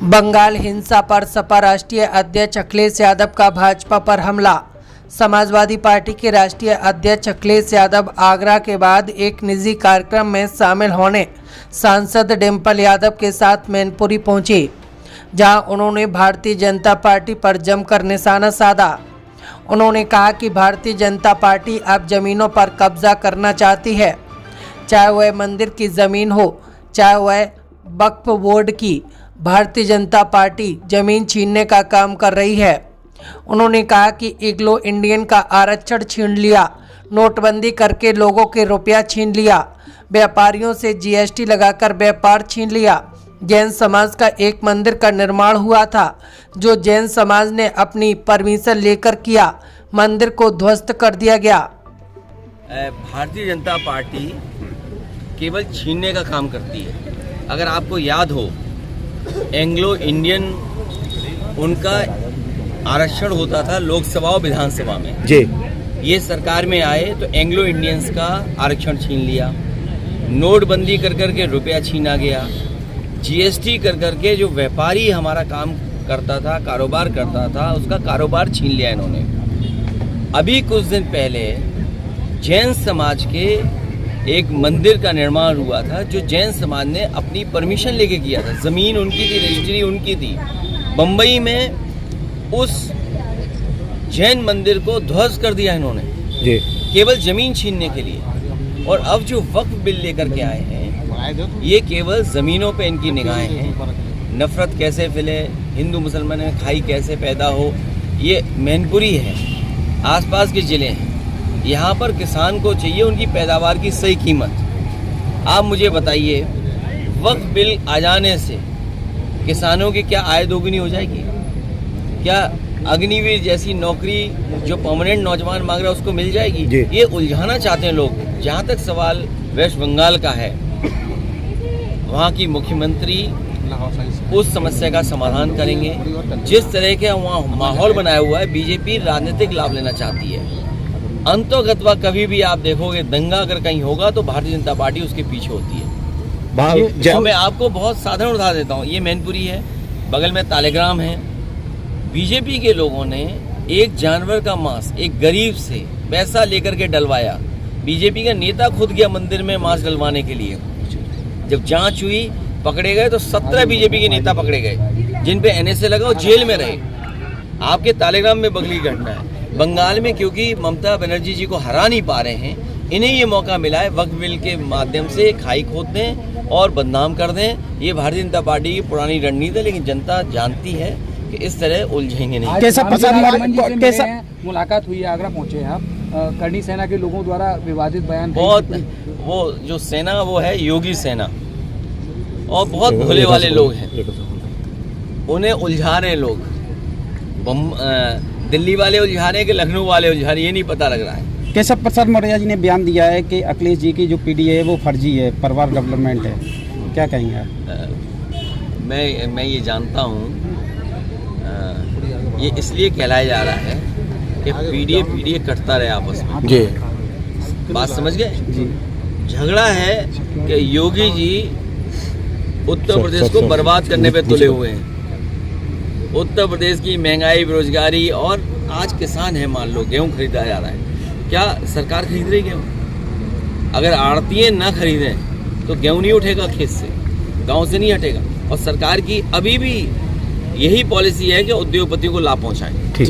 बंगाल हिंसा पर सपा राष्ट्रीय अध्यक्ष अखिलेश यादव का भाजपा पर हमला। समाजवादी पार्टी के राष्ट्रीय अध्यक्ष अखिलेश यादव आगरा के बाद एक निजी कार्यक्रम में शामिल होने सांसद डिम्पल यादव के साथ मैनपुरी पहुंचे, जहां उन्होंने भारतीय जनता पार्टी पर जमकर निशाना साधा। उन्होंने कहा कि भारतीय जनता पार्टी अब जमीनों पर कब्जा करना चाहती है, चाहे वह मंदिर की जमीन हो, चाहे वह वक्फ बोर्ड की। भारतीय जनता पार्टी जमीन छीनने का काम कर रही है। उन्होंने कहा कि एंग्लो इंडियन का आरक्षण छीन लिया, नोटबंदी करके लोगों के रुपया छीन लिया, व्यापारियों से जीएसटी लगाकर व्यापार छीन लिया। जैन समाज का एक मंदिर का निर्माण हुआ था, जो जैन समाज ने अपनी परमिशन लेकर किया, मंदिर को ध्वस्त कर दिया गया। भारतीय जनता पार्टी केवल छीनने का काम करती है। अगर आपको याद हो, एंग्लो इंडियन उनका आरक्षण होता था लोकसभा और विधानसभा में जी। ये सरकार में आए तो एंग्लो इंडियंस का आरक्षण छीन लिया, नोटबंदी कर करके रुपया छीना गया, जीएसटी कर करके जो व्यापारी हमारा काम करता था, कारोबार करता था, उसका कारोबार छीन लिया इन्होंने। अभी कुछ दिन पहले जैन समाज के एक मंदिर का निर्माण हुआ था, जो जैन समाज ने अपनी परमिशन लेके किया था। ज़मीन उनकी थी, रजिस्ट्री उनकी थी। बम्बई में उस जैन मंदिर को ध्वस्त कर दिया इन्होंने जी, केवल ज़मीन छीनने के लिए। और अब जो वक्फ बिल लेकर के आए हैं, ये केवल ज़मीनों पे इनकी निगाहें हैं। नफ़रत कैसे फैले, हिंदू मुसलमान में खाई कैसे पैदा हो, ये मैनपुरी है। आसपास के ज़िले हैं, यहाँ पर किसान को चाहिए उनकी पैदावार की सही कीमत। आप मुझे बताइए, वक्फ बिल आ जाने से किसानों की क्या आय दोगुनी हो जाएगी? क्या अग्निवीर जैसी नौकरी जो परमानेंट नौजवान मांग रहा है उसको मिल जाएगी? ये उलझाना चाहते हैं लोग। जहाँ तक सवाल वेस्ट बंगाल का है, वहाँ की मुख्यमंत्री उस समस्या का समाधान करेंगे। जिस तरह के वहाँ माहौल बनाया हुआ है, बीजेपी राजनीतिक लाभ लेना चाहती है। अंतोगत्वा कभी भी आप देखोगे, दंगा अगर कहीं होगा तो भारतीय जनता पार्टी उसके पीछे होती है। तो मैं आपको बहुत साधारण उदाहरण देता हूँ। ये मैनपुरी है, बगल में तालेग्राम है। बीजेपी के लोगों ने एक जानवर का मांस एक गरीब से पैसा लेकर के डलवाया। बीजेपी का नेता खुद गया मंदिर में मांस डलवाने के लिए। जब जांच हुई, पकड़े गए तो 17 बीजेपी के नेता पकड़े गए, जिन पे एनएसए लगा, वो जेल में रहे। आपके तालेग्राम में बगली घटना है। बंगाल में क्योंकि ममता बनर्जी जी को हरा नहीं पा रहे हैं, इन्हें ये मौका मिला है वक्फ बिल के माध्यम से खाई खोद दें और बदनाम कर दें। ये भारतीय जनता पार्टी की पुरानी रणनीति है, लेकिन जनता जानती है कि इस तरह उलझेंगे नहीं। कैसा मुलाकात हुई, आगरा पहुंचे आप, करनी सेना के लोगों द्वारा विवादित बयान बहुत, वो जो सेना वो है योगी सेना, और बहुत भोले वाले लोग हैं, उन्हें उलझा रहे लोग। दिल्ली वाले उलझा रहे हैं कि लखनऊ वाले उलझा रहे हैं, ये नहीं पता लग रहा है। केशव प्रसाद मौर्य जी ने बयान दिया है कि अखिलेश जी की जो पीडी है वो फर्जी है, परिवार डेवलपमेंट है, क्या कहेंगे आप? मैं ये जानता हूँ, ये इसलिए कहलाया जा रहा है कि पीडीए कटता रहे आपस में जी। बात समझ गए जी? झगड़ा है कि योगी जी उत्तर प्रदेश को बर्बाद करने पे तुले हुए हैं। उत्तर प्रदेश की महंगाई, बेरोजगारी, और आज किसान है, मान लो गेहूँ खरीदा जा रहा है, क्या सरकार खरीद रही गेहूँ? अगर आड़तिये ना खरीदें तो गेहूँ नहीं उठेगा खेत से, गांव से नहीं हटेगा। और सरकार की अभी भी यही पॉलिसी है कि उद्योगपतियों को लाभ पहुंचाएं।